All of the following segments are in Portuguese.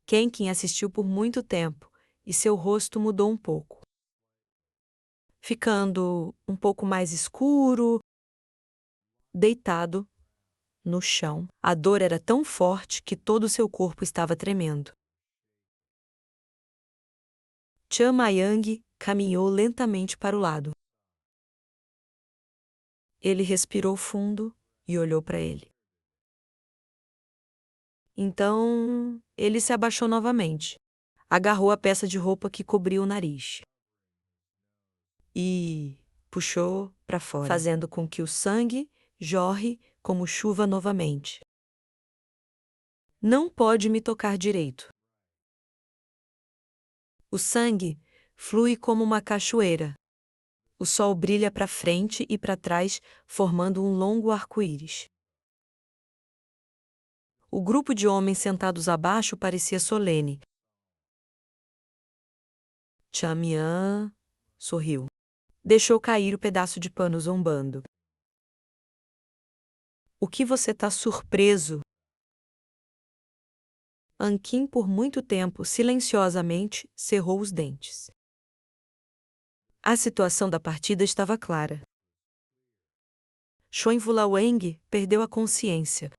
Kenkin assistiu por muito tempo e seu rosto mudou um pouco, ficando um pouco mais escuro, deitado no chão. A dor era tão forte que todo o seu corpo estava tremendo. Chan Mayang caminhou lentamente para o lado. Ele respirou fundo e olhou para ele. Então, ele se abaixou novamente, agarrou a peça de roupa que cobria o nariz e puxou para fora, fazendo com que o sangue jorre como chuva novamente. Não pode me tocar direito. O sangue flui como uma cachoeira. O sol brilha para frente e para trás, formando um longo arco-íris. O grupo de homens sentados abaixo parecia solene. Chan Mian sorriu. Deixou cair o pedaço de pano zombando. O que você tá surpreso? Anqin, por muito tempo, silenciosamente, cerrou os dentes. A situação da partida estava clara. Xuan Wulaweng perdeu a consciência.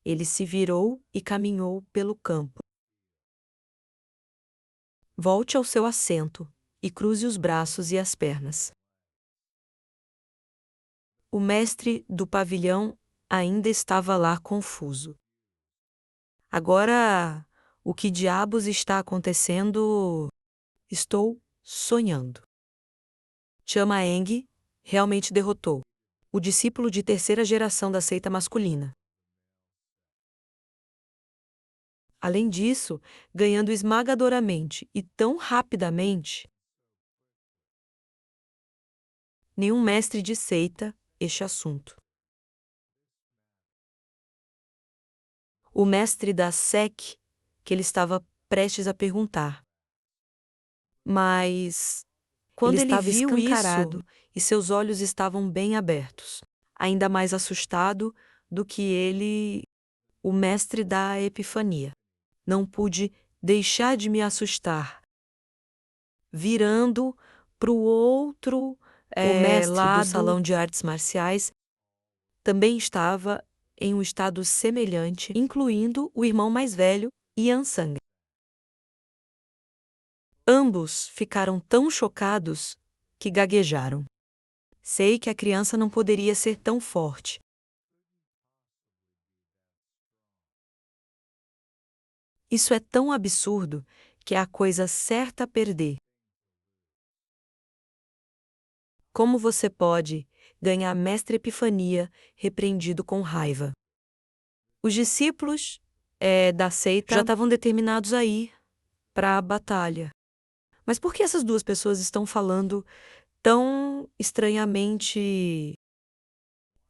Ele se virou e caminhou pelo campo. Volte ao seu assento e cruze os braços e as pernas. O mestre do pavilhão ainda estava lá confuso. Agora, o que diabos está acontecendo? Estou sonhando. Chan Maeng realmente derrotou o discípulo de terceira geração da seita masculina. Além disso, ganhando esmagadoramente e tão rapidamente, nenhum mestre de seita este assunto. O mestre da SEC, que ele estava prestes a perguntar. Mas, quando ele estava viu escancarado isso, e seus olhos estavam bem abertos, ainda mais assustado do que ele, o mestre da Epifania. Não pude deixar de me assustar. Virando para o outro o mestre lado do salão de artes marciais também estava em um estado semelhante, incluindo o irmão mais velho, Yan Sang. Ambos ficaram tão chocados que gaguejaram. Sei que a criança não poderia ser tão forte. Isso é tão absurdo que é a coisa certa a perder. Como você pode ganhar Mestre Epifania repreendido com raiva? Os discípulos da seita já estavam determinados a ir para a batalha. Mas por que essas duas pessoas estão falando tão estranhamente?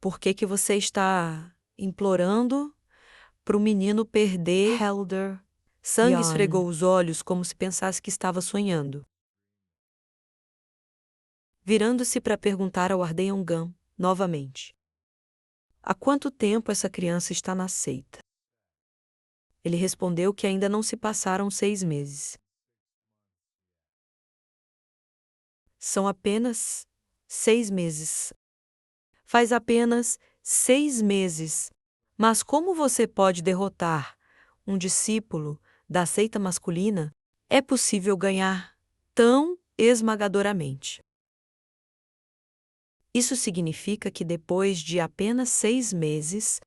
Por que você está implorando para o menino perder? Helder. Sangue esfregou os olhos como se pensasse que estava sonhando. Virando-se para perguntar ao Ardeiongan novamente. Há quanto tempo essa criança está na seita? Ele respondeu que ainda não se passaram 6 meses. São apenas 6 meses. Faz apenas 6 meses. Mas como você pode derrotar um discípulo da seita masculina? É possível ganhar tão esmagadoramente. Isso significa que depois de apenas 6 meses,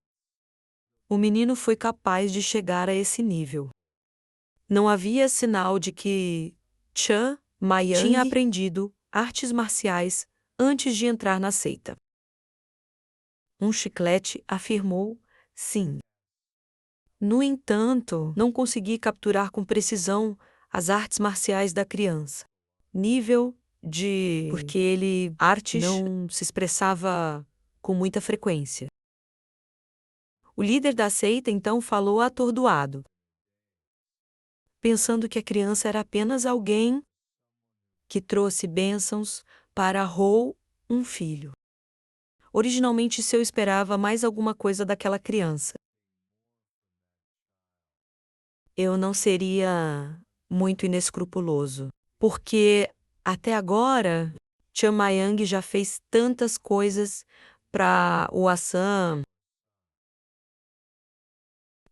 o menino foi capaz de chegar a esse nível. Não havia sinal de que Chan Mayang tinha aprendido artes marciais antes de entrar na seita. Um chiclete afirmou sim. No entanto, não consegui capturar com precisão as artes marciais da criança. Nível de... porque ele artes não se expressava com muita frequência. O líder da seita então falou atordoado, pensando que a criança era apenas alguém que trouxe bênçãos para Hou, um filho. Originalmente eu esperava mais alguma coisa daquela criança. eu não seria muito inescrupuloso. Porque até agora, Chan Mayang já fez tantas coisas para o Assam.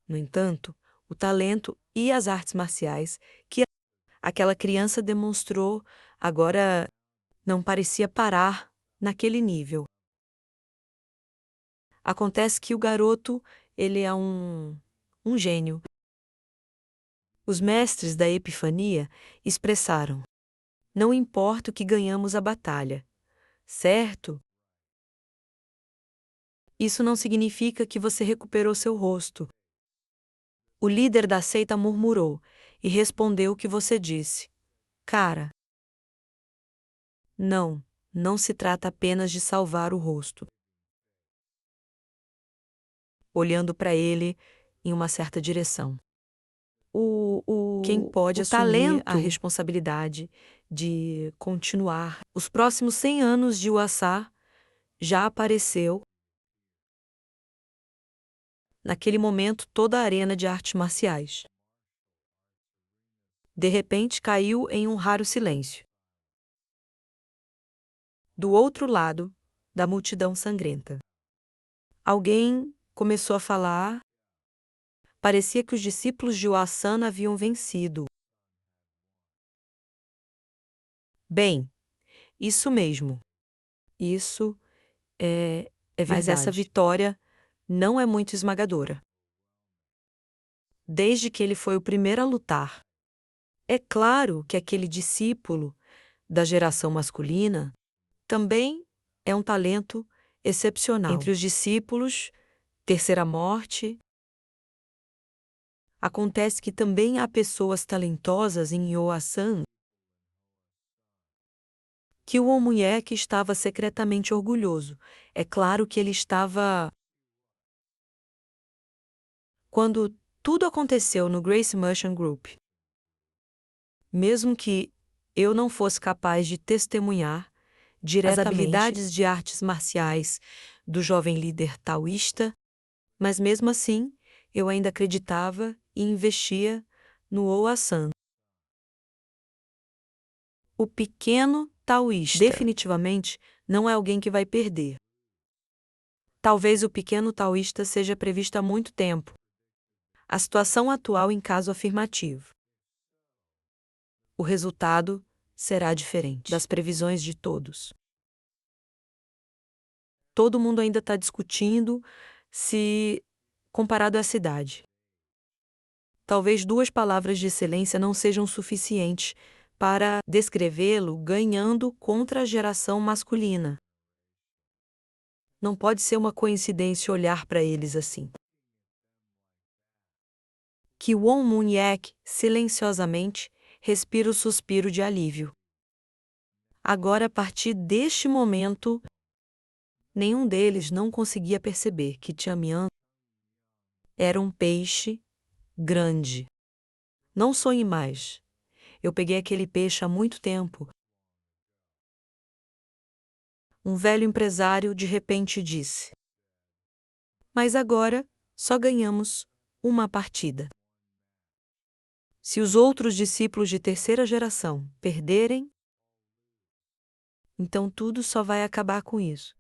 No entanto, o talento e as artes marciais que aquela criança demonstrou agora não parecia parar naquele nível. Acontece que o garoto, ele é um gênio. Os mestres da Epifania expressaram: não importa o que ganhamos a batalha, certo? Isso não significa que você recuperou seu rosto. O líder da seita murmurou e respondeu o que você disse. Cara, não se trata apenas de salvar o rosto. Olhando para ele em uma certa direção. Quem pode o assumir a talento. responsabilidade de continuar os próximos 100 anos de Uaçá já apareceu. Naquele momento, toda a arena de artes marciais. De repente, caiu em um raro silêncio. Do outro lado da multidão sangrenta. Alguém começou a falar. Parecia que os discípulos de Oasan haviam vencido. Bem, isso mesmo. Isso é verdade. Mas essa vitória não é muito esmagadora. Desde que ele foi o primeiro a lutar. É claro que aquele discípulo da geração masculina também é um talento excepcional. Entre os discípulos, Terceira Morte. Acontece que também há pessoas talentosas em Yoasan que o Omunhek estava secretamente orgulhoso. É claro que ele estava. Quando tudo aconteceu no Grace Merchant Group, mesmo que eu não fosse capaz de testemunhar diretamente as habilidades de artes marciais do jovem líder taoísta, mas mesmo assim eu ainda acreditava e investia no Oasan. O pequeno taoísta definitivamente não é alguém que vai perder. Talvez o pequeno taoísta seja previsto há muito tempo. A situação atual em caso afirmativo. O resultado será diferente das previsões de todos. Todo mundo ainda está discutindo se comparado à cidade. Talvez 2 palavras de excelência não sejam suficientes para descrevê-lo ganhando contra a geração masculina. Não pode ser uma coincidência olhar para eles assim. Que Won Mun-yek, silenciosamente, respira o suspiro de alívio. Agora, a partir deste momento, nenhum deles não conseguia perceber que Tiamian era um peixe grande. Não sonhe mais. Eu peguei aquele peixe há muito tempo. Um velho empresário de repente disse. Mas agora só ganhamos uma partida. Se os outros discípulos de terceira geração perderem, então tudo só vai acabar com isso.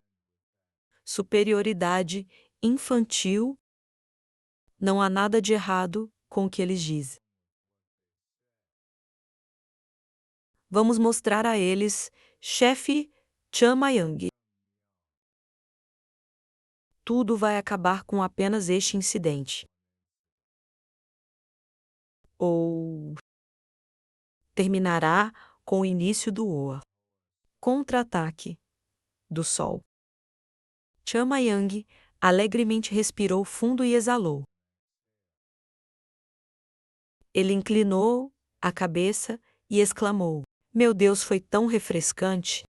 Superioridade infantil, não há nada de errado com o que eles dizem. Vamos mostrar a eles, chefe Chan Mayang. Tudo vai acabar com apenas este incidente. Ou terminará com o início do Oa. Contra-ataque do Sol. Chan Mayang alegremente respirou fundo e exalou. Ele inclinou a cabeça e exclamou: Meu Deus, foi tão refrescante!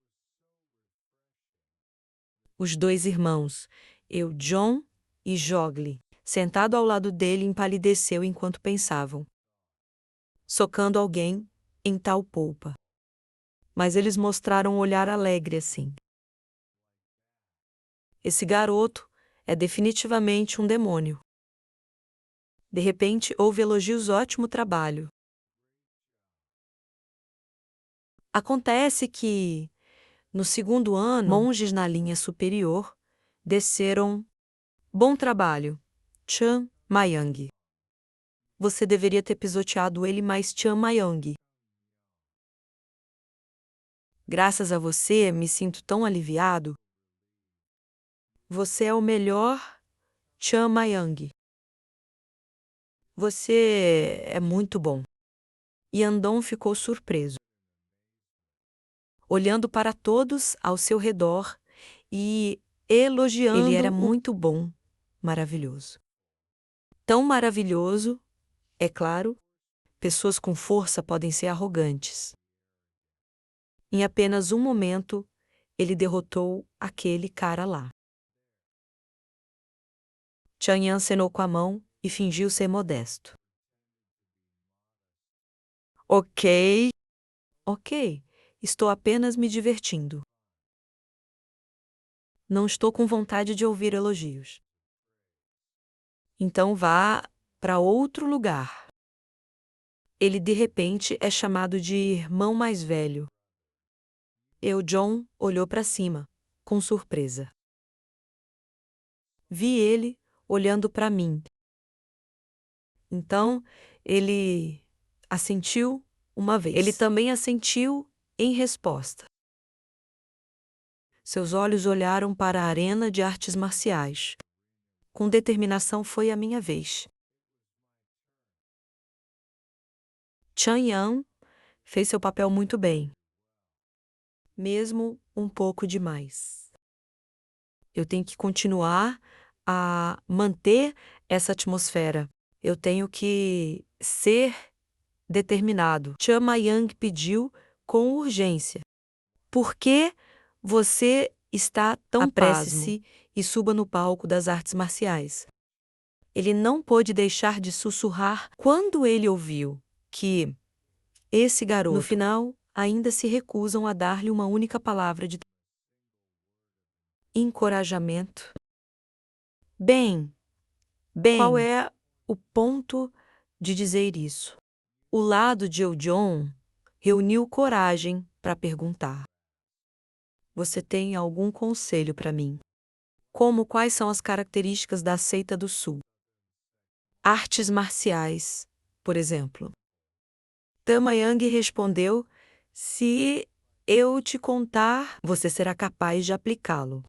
Os 2 irmãos, John e Jogli, sentado ao lado dele, empalideceu enquanto pensavam. Socando alguém em tal polpa. Mas eles mostraram um olhar alegre assim. Esse garoto é definitivamente um demônio. De repente, houve elogios: ótimo trabalho. Acontece que, no segundo ano, monges na linha superior desceram: bom trabalho, Chan Mayang. Você deveria ter pisoteado ele mais, Chan Mayang. Graças a você, me sinto tão aliviado. Você é o melhor, Chan Mayang. Você é muito bom. Yandong ficou surpreso, olhando para todos ao seu redor e elogiando. Ele era muito bom, maravilhoso. Tão maravilhoso, é claro, pessoas com força podem ser arrogantes. Em apenas um momento, ele derrotou aquele cara lá. Chan Yan acenou com a mão e fingiu ser modesto. Ok, estou apenas me divertindo. Não estou com vontade de ouvir elogios. Então vá para outro lugar. Ele de repente é chamado de irmão mais velho. John olhou para cima, com surpresa. Vi ele olhando para mim. Então, ele assentiu uma vez. Ele também assentiu em resposta. Seus olhos olharam para a arena de artes marciais. Com determinação, foi a minha vez. Chan Yan fez seu papel muito bem. Mesmo um pouco demais. Eu tenho que continuar a manter essa atmosfera. Eu tenho que ser determinado. Chan Mayang pediu com urgência. Por que você está tão apresse-se e suba no palco das artes marciais? Ele não pôde deixar de sussurrar quando ele ouviu que esse garoto, no final, ainda se recusam a dar-lhe uma única palavra de encorajamento. Bem, qual é o ponto de dizer isso? O lado de John reuniu coragem para perguntar: você tem algum conselho para mim? Quais são as características da seita do Sul? Artes marciais, por exemplo. Tama Yang respondeu: se eu te contar, você será capaz de aplicá-lo.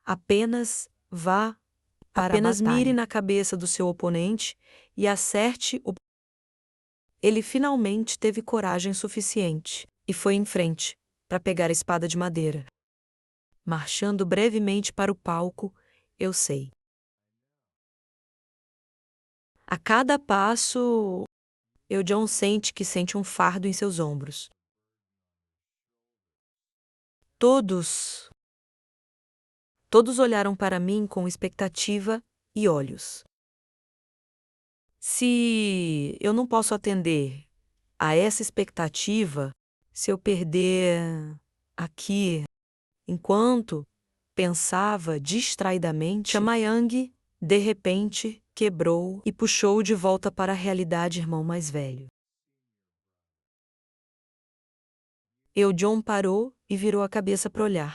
Apenas vá para a batalha. Apenas mire na cabeça do seu oponente e acerte o. Ele finalmente teve coragem suficiente e foi em frente para pegar a espada de madeira. Marchando brevemente para o palco, eu sei. A cada passo, John sente um fardo em seus ombros. Todos olharam para mim com expectativa e olhos. Se eu não posso atender a essa expectativa, se eu perder aqui, enquanto pensava distraidamente, Chamayang, de repente, quebrou e puxou de volta para a realidade, irmão mais velho. John parou e virou a cabeça para olhar.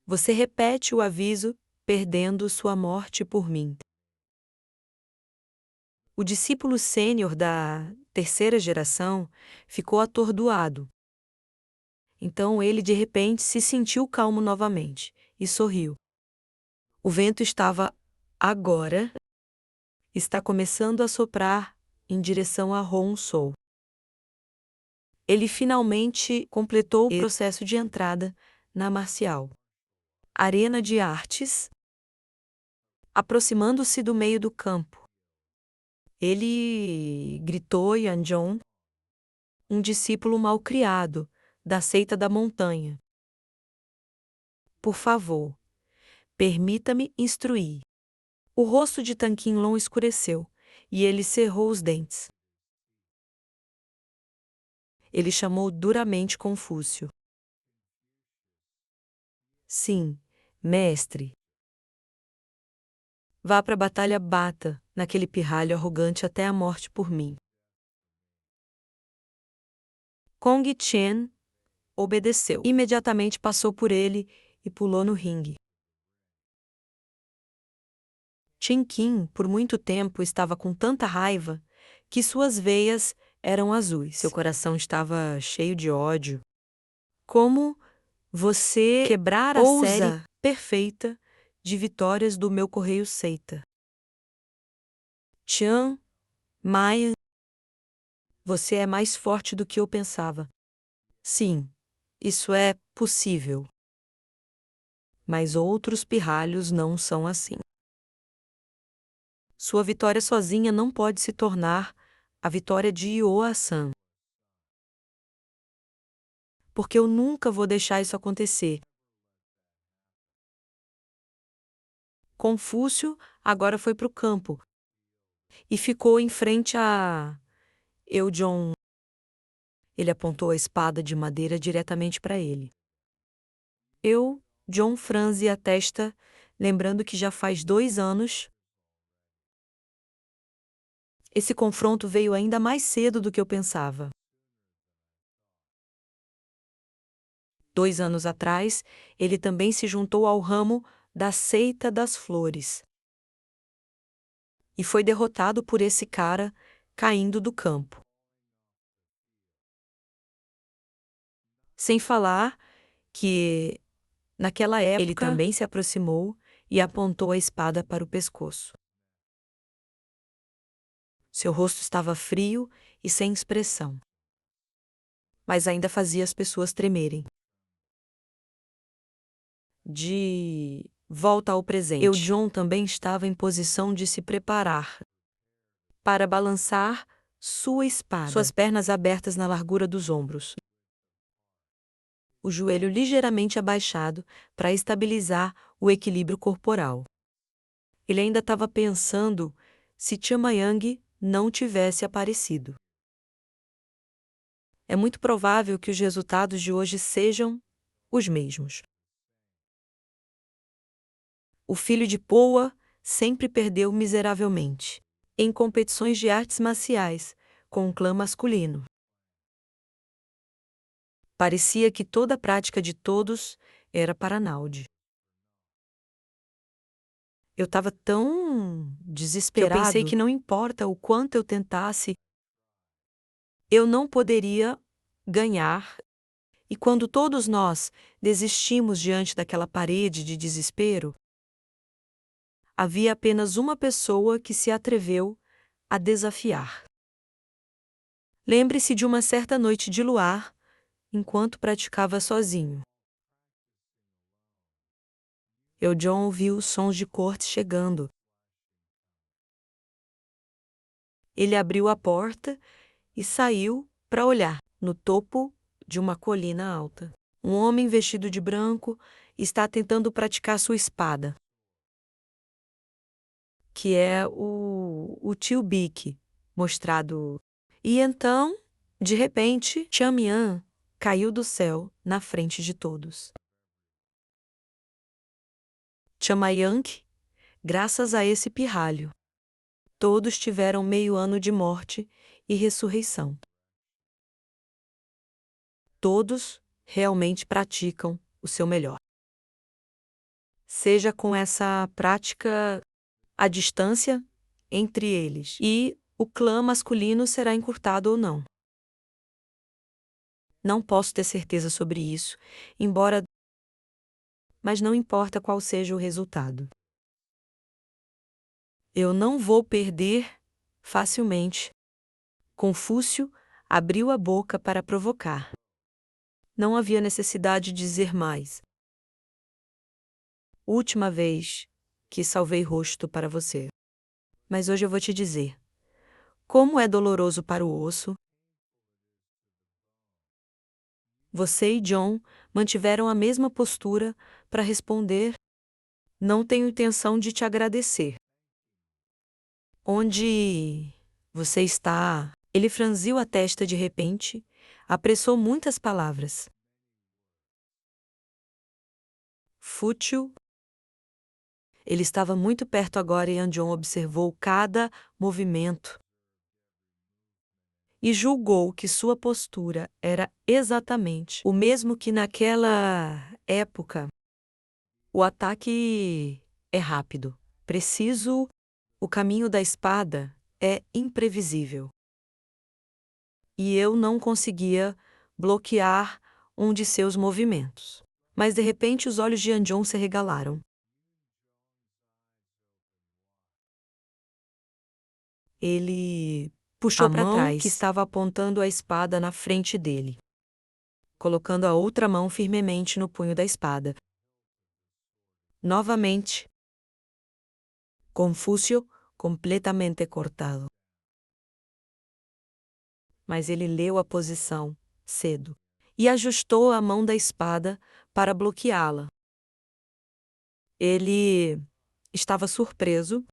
Você repete o aviso, perdendo sua morte por mim. O discípulo sênior da terceira geração ficou atordoado. Então ele de repente se sentiu calmo novamente e sorriu. O vento está começando a soprar em direção a Honsou. Ele finalmente completou o processo de entrada na marcial. Arena de artes. Aproximando-se do meio do campo, ele gritou Yanjong, um discípulo malcriado da seita da montanha. Por favor, permita-me instruir. O rosto de Tan Qinlong escureceu e ele cerrou os dentes. Ele chamou duramente Confúcio. Sim, mestre. Vá para a batalha, bata naquele pirralho arrogante até a morte por mim. Kong Chen obedeceu. Imediatamente passou por ele e pulou no ringue. Chin Qin, por muito tempo, estava com tanta raiva que suas veias eram azuis. Seu coração estava cheio de ódio. Como você quebrar a série perfeita de vitórias do meu Correio Seita? Chiang Mai, você é mais forte do que eu pensava. Sim, isso é possível. Mas outros pirralhos não são assim. Sua vitória sozinha não pode se tornar a vitória de Ioa-san. Porque eu nunca vou deixar isso acontecer. Confúcio agora foi para o campo e ficou em frente a Eudon. Ele apontou a espada de madeira diretamente para ele. John franze a testa, lembrando que já faz 2 anos. Esse confronto veio ainda mais cedo do que eu pensava. 2 anos atrás, ele também se juntou ao ramo da Seita das Flores. E foi derrotado por esse cara caindo do campo. Sem falar que, naquela época, ele também se aproximou e apontou a espada para o pescoço. Seu rosto estava frio e sem expressão, mas ainda fazia as pessoas tremerem. De volta ao presente, John também estava em posição de se preparar para balançar sua espada, suas pernas abertas na largura dos ombros, o joelho ligeiramente abaixado para estabilizar o equilíbrio corporal. Ele ainda estava pensando se Chamayang não tivesse aparecido. É muito provável que os resultados de hoje sejam os mesmos. O filho de Poa sempre perdeu miseravelmente em competições de artes marciais com um clã masculino. Parecia que toda a prática de todos era para Naudi. Eu estava tão desesperado que eu pensei que não importa o quanto eu tentasse, eu não poderia ganhar. E quando todos nós desistimos diante daquela parede de desespero, havia apenas uma pessoa que se atreveu a desafiar. Lembre-se de uma certa noite de luar, enquanto praticava sozinho. John ouviu os sons de corte chegando. Ele abriu a porta e saiu para olhar. No topo de uma colina alta, um homem vestido de branco está tentando praticar sua espada, que é o tio Bic, mostrado. E então, de repente, Chamian caiu do céu na frente de todos. Chamayang, graças a esse pirralho, todos tiveram meio ano de morte e ressurreição. Todos realmente praticam o seu melhor. Seja com essa prática à distância entre eles, e o clã masculino será encurtado ou não. Não posso ter certeza sobre isso, mas não importa qual seja o resultado. Eu não vou perder facilmente. Confúcio abriu a boca para provocar. Não havia necessidade de dizer mais. Última vez que salvei rosto para você. Mas hoje eu vou te dizer. Como é doloroso para o osso. Você e John mantiveram a mesma postura para responder. Não tenho intenção de te agradecer. Onde você está? Ele franziu a testa de repente, apressou muitas palavras. Fútil. Ele estava muito perto agora e Yeonjong observou cada movimento e julgou que sua postura era exatamente o mesmo que naquela época. O ataque é rápido, preciso, o caminho da espada é imprevisível. E eu não conseguia bloquear um de seus movimentos. Mas de repente os olhos de Yeonjong se regalaram. Ele puxou para trás, que estava apontando a espada na frente dele, colocando a outra mão firmemente no punho da espada. Novamente, Confúcio completamente cortado. Mas ele leu a posição cedo e ajustou a mão da espada para bloqueá-la. Ele estava surpreso.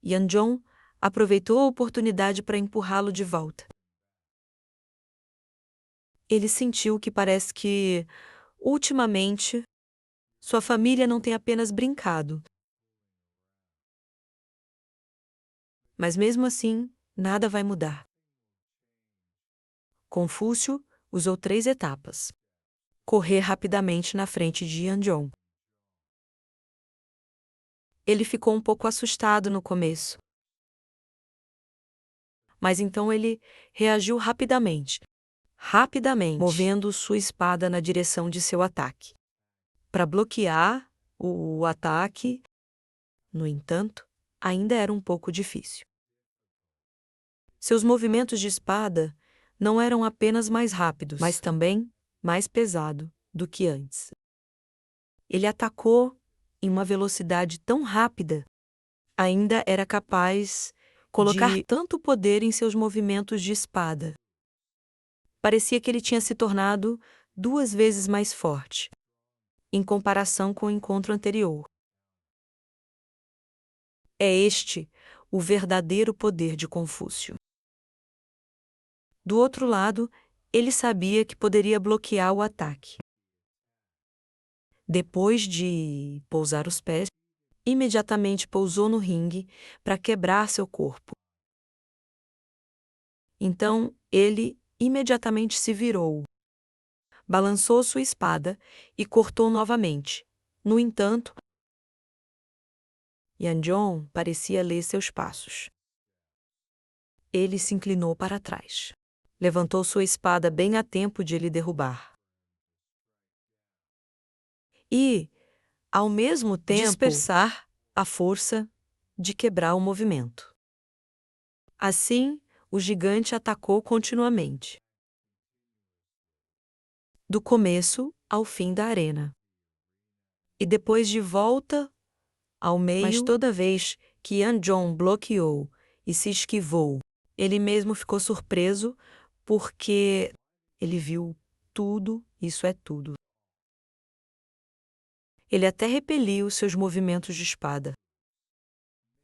Yeonjong aproveitou a oportunidade para empurrá-lo de volta. Ele sentiu que parece que, ultimamente, sua família não tem apenas brincado. Mas mesmo assim, nada vai mudar. Confúcio usou 3 etapas. Correr rapidamente na frente de Yeonjong. Ele ficou um pouco assustado no começo. Mas então ele reagiu rapidamente, movendo sua espada na direção de seu ataque. Para bloquear o ataque, no entanto, ainda era um pouco difícil. Seus movimentos de espada não eram apenas mais rápidos, mas também mais pesado do que antes. Ele atacou em uma velocidade tão rápida, ainda era capaz de colocar tanto poder em seus movimentos de espada. Parecia que ele tinha se tornado 2 vezes mais forte, em comparação com o encontro anterior. É este o verdadeiro poder de Confúcio. Do outro lado, ele sabia que poderia bloquear o ataque. Depois de pousar os pés, imediatamente pousou no ringue para quebrar seu corpo. Então, ele imediatamente se virou, balançou sua espada e cortou novamente. No entanto, Yeonjong parecia ler seus passos. Ele se inclinou para trás. Levantou sua espada bem a tempo de ele derrubar. E, ao mesmo tempo, dispersar a força de quebrar o movimento. Assim, o gigante atacou continuamente, do começo ao fim da arena. E depois de volta ao meio, mas toda vez que Yeonjong bloqueou e se esquivou, ele mesmo ficou surpreso porque ele viu tudo, isso é tudo. Ele até repeliu seus movimentos de espada,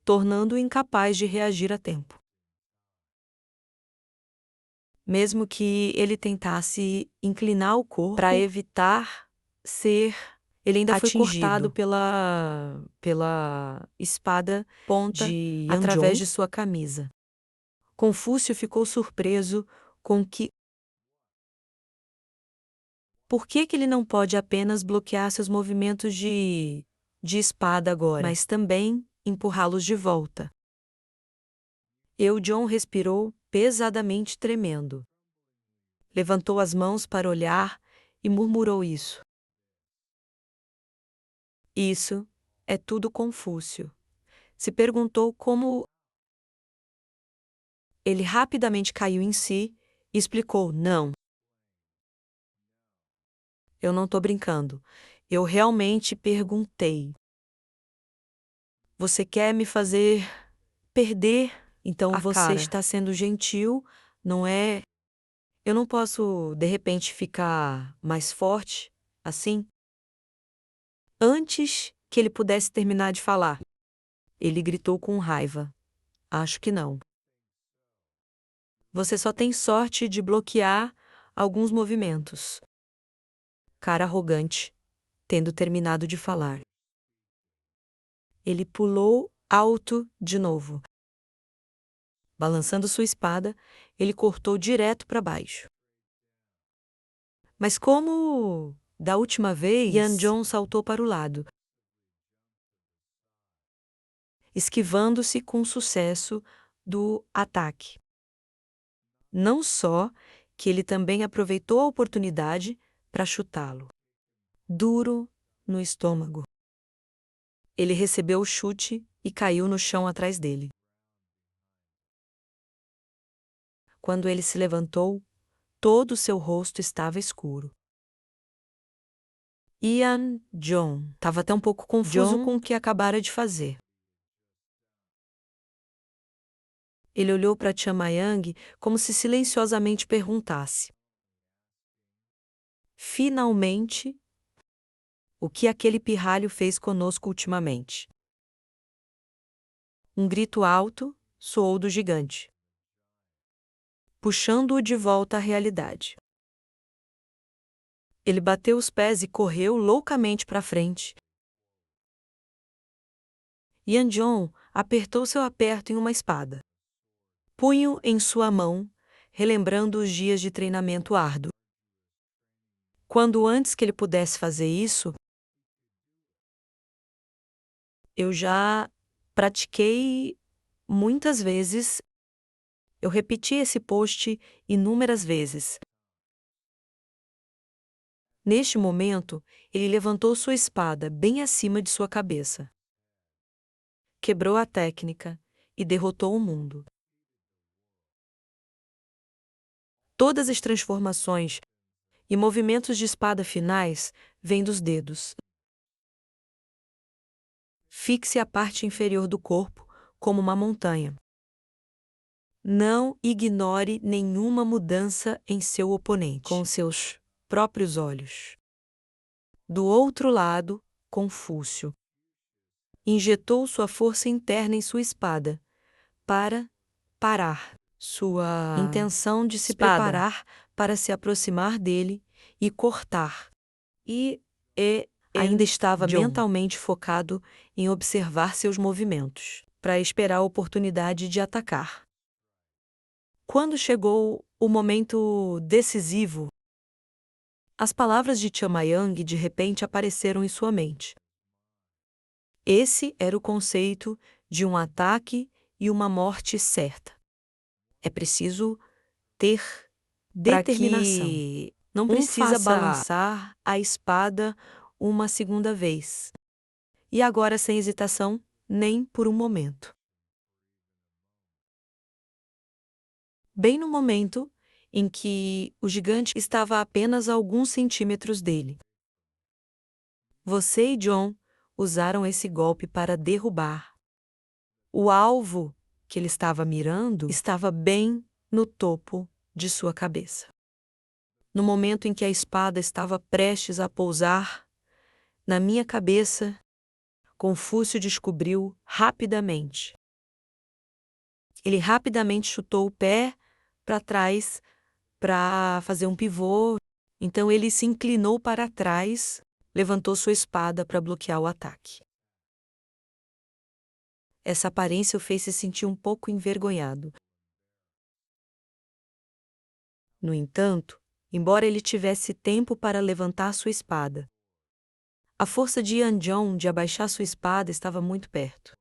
tornando-o incapaz de reagir a tempo. Mesmo que ele tentasse inclinar o corpo para evitar ser, ele ainda foi cortado pela espada ponta de Yeonjong através de sua camisa. Confúcio ficou surpreso com que por que ele não pode apenas bloquear seus movimentos de espada agora, mas também empurrá-los de volta. Yeonjong respirou pesadamente, tremendo. Levantou as mãos para olhar e murmurou isso. Isso é tudo Confúcio. Se perguntou como. Ele rapidamente caiu em si e explicou: não. Eu não estou brincando. Eu realmente perguntei. Você quer me fazer perder? Então você está sendo gentil, não é? Eu não posso, de repente, ficar mais forte, assim? Antes que ele pudesse terminar de falar, ele gritou com raiva. Acho que não. Você só tem sorte de bloquear alguns movimentos. Cara arrogante, tendo terminado de falar. Ele pulou alto de novo. Balançando sua espada, ele cortou direto para baixo. Mas como da última vez, Yanjong saltou para o lado, esquivando-se com sucesso do ataque. Não só que ele também aproveitou a oportunidade para chutá-lo. Duro no estômago. Ele recebeu o chute e caiu no chão atrás dele. Quando ele se levantou, todo o seu rosto estava escuro. Yanjong estava até um pouco confuso com o que acabara de fazer. Ele olhou para Tian Mayang como se silenciosamente perguntasse: finalmente, o que aquele pirralho fez conosco ultimamente? Um grito alto soou do gigante, puxando-o de volta à realidade. Ele bateu os pés e correu loucamente para frente. Yanjong apertou seu aperto em uma espada. Punho em sua mão, relembrando os dias de treinamento árduo. Quando antes que ele pudesse fazer isso, eu já pratiquei muitas vezes. Eu repeti esse post inúmeras vezes. Neste momento, ele levantou sua espada bem acima de sua cabeça. Quebrou a técnica e derrotou o mundo. Todas as transformações e movimentos de espada finais vêm dos dedos. Fixe a parte inferior do corpo como uma montanha. Não ignore nenhuma mudança em seu oponente com seus próprios olhos. Do outro lado, Confúcio injetou sua força interna em sua espada para parar sua intenção de se preparar para se aproximar dele e cortar. E ainda estava mentalmente focado em observar seus movimentos, para esperar a oportunidade de atacar. Quando chegou o momento decisivo, as palavras de Tian Mayang de repente apareceram em sua mente. Esse era o conceito de um ataque e uma morte certa. É preciso ter determinação. Não precisa balançar a espada uma segunda vez. E agora sem hesitação, nem por um momento. Bem no momento em que o gigante estava a apenas alguns centímetros dele. Você e John usaram esse golpe para derrubar. O alvo que ele estava mirando estava bem no topo de sua cabeça. No momento em que a espada estava prestes a pousar na minha cabeça, Confúcio descobriu rapidamente. Ele rapidamente chutou o pé para trás para fazer um pivô. Então ele se inclinou para trás, levantou sua espada para bloquear o ataque. Essa aparência o fez se sentir um pouco envergonhado. No entanto, embora ele tivesse tempo para levantar sua espada, a força de Yanjong de abaixar sua espada estava muito perto.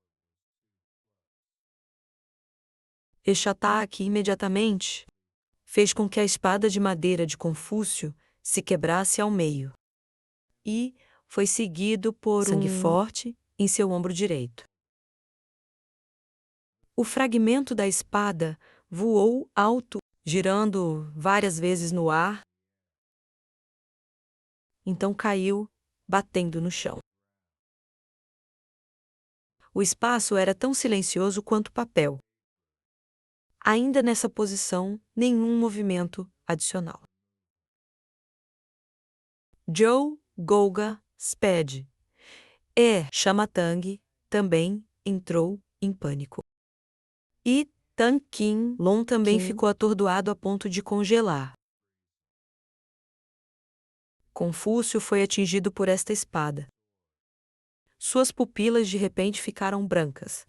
Este ataque, imediatamente, fez com que a espada de madeira de Confúcio se quebrasse ao meio. E foi seguido por sangue forte em seu ombro direito. O fragmento da espada voou alto, girando várias vezes no ar. Então caiu, batendo no chão. O espaço era tão silencioso quanto papel. Ainda nessa posição, nenhum movimento adicional. Zhou Golga Sped e Shamatang também entrou em pânico. E Tan Qin Long também ficou atordoado a ponto de congelar. Confúcio foi atingido por esta espada. Suas pupilas de repente ficaram brancas.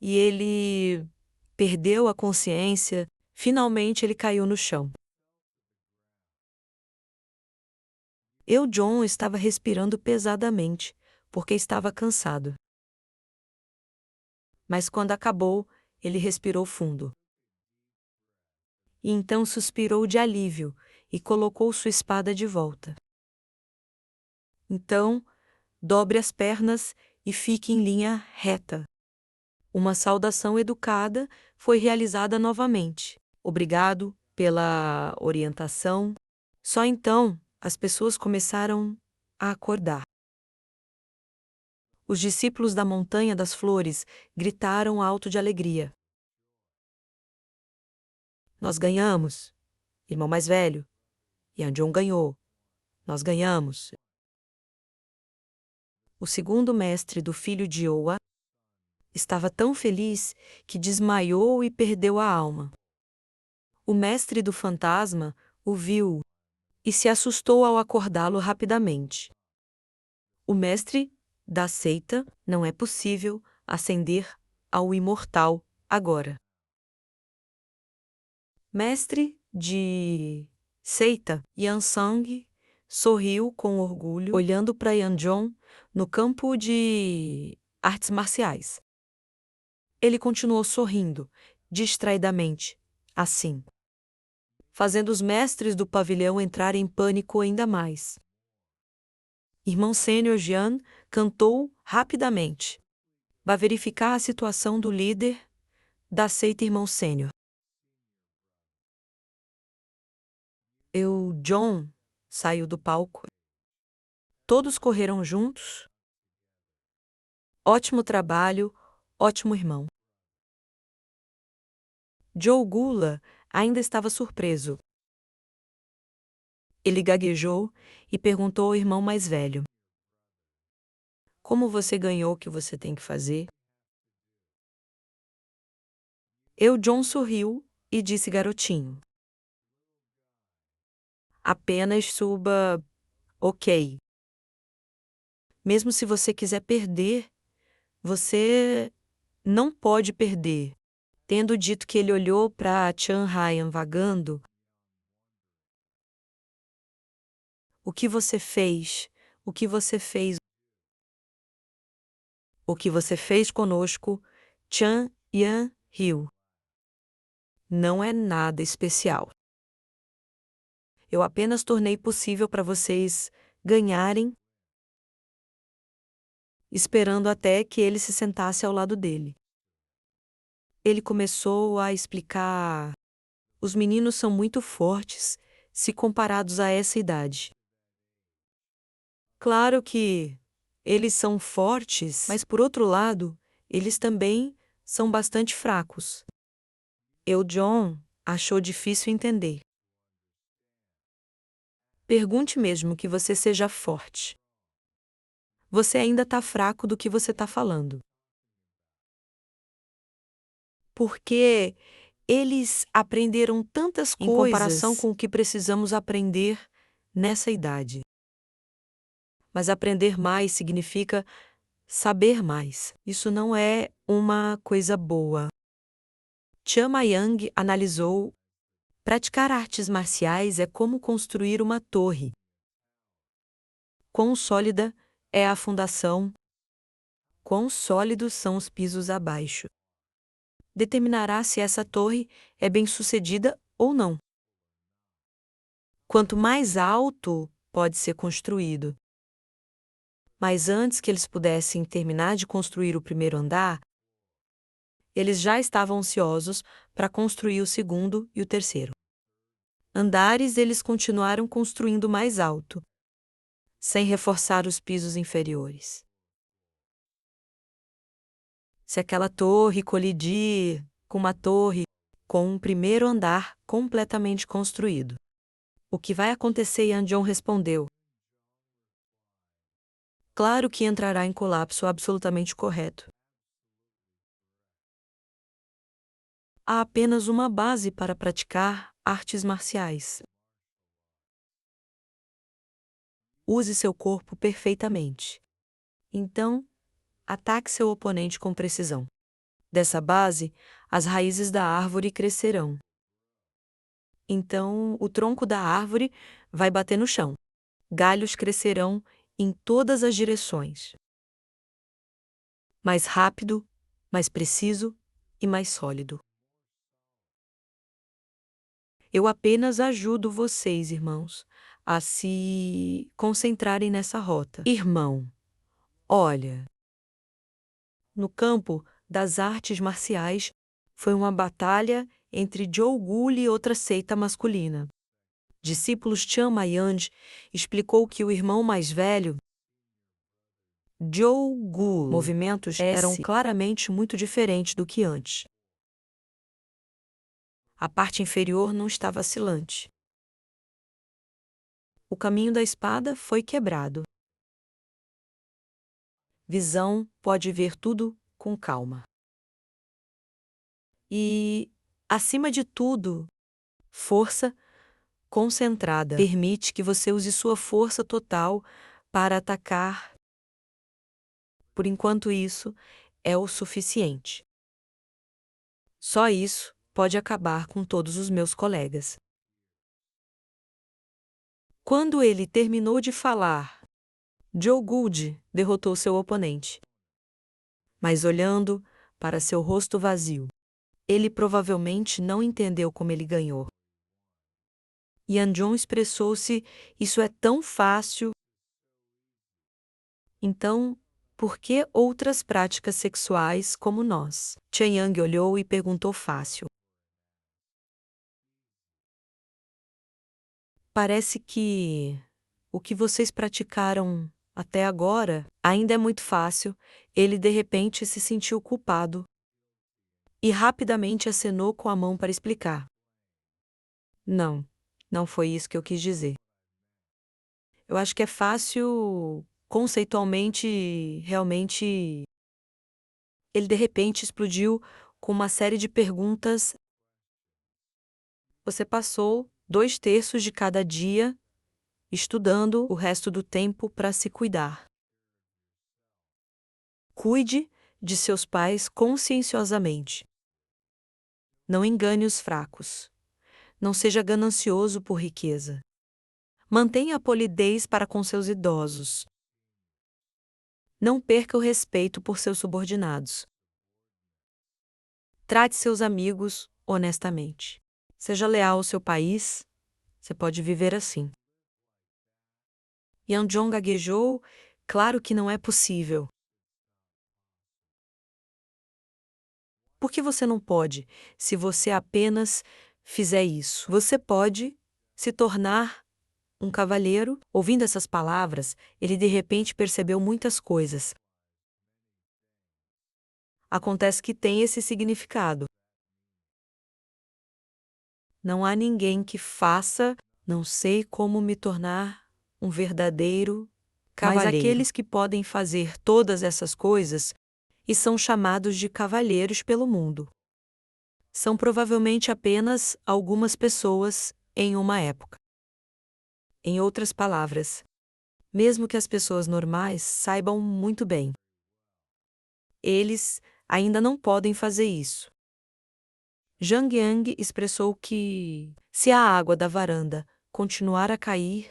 E ele perdeu a consciência. Finalmente ele caiu no chão. John estava respirando pesadamente, porque estava cansado. Mas quando acabou, ele respirou fundo. E então suspirou de alívio e colocou sua espada de volta. Então, dobre as pernas e fique em linha reta. Uma saudação educada foi realizada novamente. Obrigado pela orientação. Só então as pessoas começaram a acordar. Os discípulos da Montanha das Flores gritaram alto de alegria. Nós ganhamos, irmão mais velho. John ganhou. Nós ganhamos. O segundo mestre do filho de Oa estava tão feliz que desmaiou e perdeu a alma. O mestre do fantasma o viu e se assustou ao acordá-lo rapidamente. O mestre da seita não é possível ascender ao imortal agora. Mestre de seita, Yansang sorriu com orgulho, olhando para John no campo de artes marciais. Ele continuou sorrindo, distraidamente, assim, fazendo os mestres do pavilhão entrarem em pânico ainda mais. Irmão sênior Jian cantou rapidamente. Vá verificar a situação do líder da seita irmão sênior. John saiu do palco. Todos correram juntos. Ótimo trabalho, ótimo irmão. Joe Gula ainda estava surpreso. Ele gaguejou e perguntou ao irmão mais velho: Como você ganhou o que você tem que fazer? John sorriu e disse garotinho: Apenas suba, ok. Mesmo se você quiser perder, você não pode perder. Tendo dito que ele olhou para Chan Ryan vagando, o que você fez? O que você fez? O que você fez conosco, Chan Yan riu. Não é nada especial. Eu apenas tornei possível para vocês ganharem, esperando até que ele se sentasse ao lado dele. Ele começou a explicar: os meninos são muito fortes se comparados a essa idade. Claro que eles são fortes, mas por outro lado, eles também são bastante fracos. John achou difícil entender. Pergunte mesmo que você seja forte. Você ainda está fraco do que você está falando. Porque eles aprenderam tantas coisas em comparação com o que precisamos aprender nessa idade. Mas aprender mais significa saber mais. Isso não é uma coisa boa. Chan Mayang analisou: praticar artes marciais é como construir uma torre. Quão sólida é a fundação? Quão sólidos são os pisos abaixo? Determinará se essa torre é bem-sucedida ou não. Quanto mais alto pode ser construído. Mas antes que eles pudessem terminar de construir o primeiro andar, eles já estavam ansiosos para construir o segundo e o terceiro. Andares eles continuaram construindo mais alto, sem reforçar os pisos inferiores. Se aquela torre colidir com uma torre com um primeiro andar completamente construído, o que vai acontecer? John respondeu: claro que entrará em colapso absolutamente correto. Há apenas uma base para praticar artes marciais. Use seu corpo perfeitamente. Então, ataque seu oponente com precisão. Dessa base, as raízes da árvore crescerão. Então, o tronco da árvore vai bater no chão. Galhos crescerão em todas as direções. Mais rápido, mais preciso e mais sólido. Eu apenas ajudo vocês, irmãos, a se concentrarem nessa rota. Irmão, olha. No campo das artes marciais, foi uma batalha entre Joe Gul e outra seita masculina. Discípulos Chan Mayand explicou que o irmão mais velho, Joe Gul, movimentos eram claramente muito diferentes do que antes. A parte inferior não está vacilante. O caminho da espada foi quebrado. Visão pode ver tudo com calma. E, acima de tudo, força concentrada permite que você use sua força total para atacar. Por enquanto, isso é o suficiente. Só isso pode acabar com todos os meus colegas. Quando ele terminou de falar, Joe Gould derrotou seu oponente. Mas olhando para seu rosto vazio, ele provavelmente não entendeu como ele ganhou. Yan Zhong expressou-se: "Isso é tão fácil." Então, por que outras práticas sexuais como nós? Chen Yang olhou e perguntou fácil. Parece que o que vocês praticaram até agora ainda é muito fácil. Ele de repente se sentiu culpado e rapidamente acenou com a mão para explicar. Não, não foi isso que eu quis dizer. Eu acho que é fácil conceitualmente, realmente. Ele de repente explodiu com uma série de perguntas. Você passou 2/3 de cada dia estudando o resto do tempo para se cuidar. Cuide de seus pais conscienciosamente. Não engane os fracos. Não seja ganancioso por riqueza. Mantenha a polidez para com seus idosos. Não perca o respeito por seus subordinados. Trate seus amigos honestamente. Seja leal ao seu país. Você pode viver assim. Yan Zhong gaguejou. Claro que não é possível. Por que você não pode, se você apenas fizer isso? Você pode se tornar um cavalheiro. Ouvindo essas palavras, ele de repente percebeu muitas coisas. Acontece que tem esse significado. Não há ninguém que faça, não sei como me tornar um verdadeiro cavalheiro. Mas aqueles que podem fazer todas essas coisas e são chamados de cavalheiros pelo mundo. São provavelmente apenas algumas pessoas em uma época. Em outras palavras, mesmo que as pessoas normais saibam muito bem, eles ainda não podem fazer isso. Zhang Yang expressou que, se a água da varanda continuar a cair,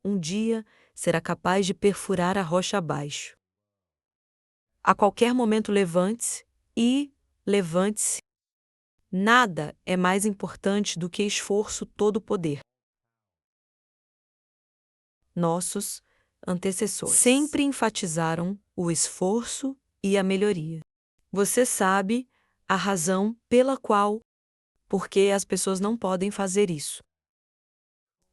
um dia será capaz de perfurar a rocha abaixo. A qualquer momento levante-se e levante-se. Nada é mais importante do que esforço todo poder. Nossos antecessores sempre enfatizaram o esforço e a melhoria. Você sabe a razão pela qual, porque as pessoas não podem fazer isso.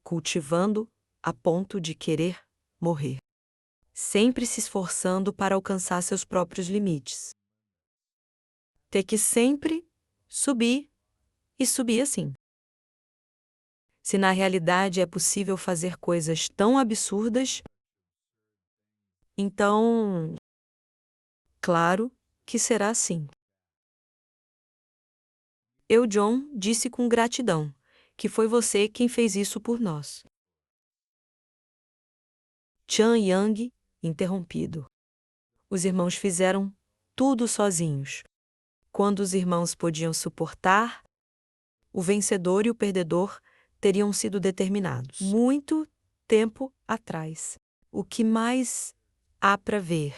Cultivando a ponto de querer morrer. Sempre se esforçando para alcançar seus próprios limites. Ter que sempre subir e subir assim. Se na realidade é possível fazer coisas tão absurdas, então, claro que será assim. Eu, John, disse com gratidão que foi você quem fez isso por nós. Chan Yang interrompido. Os irmãos fizeram tudo sozinhos. Quando os irmãos podiam suportar, o vencedor e o perdedor teriam sido determinados muito tempo atrás. O que mais há para ver?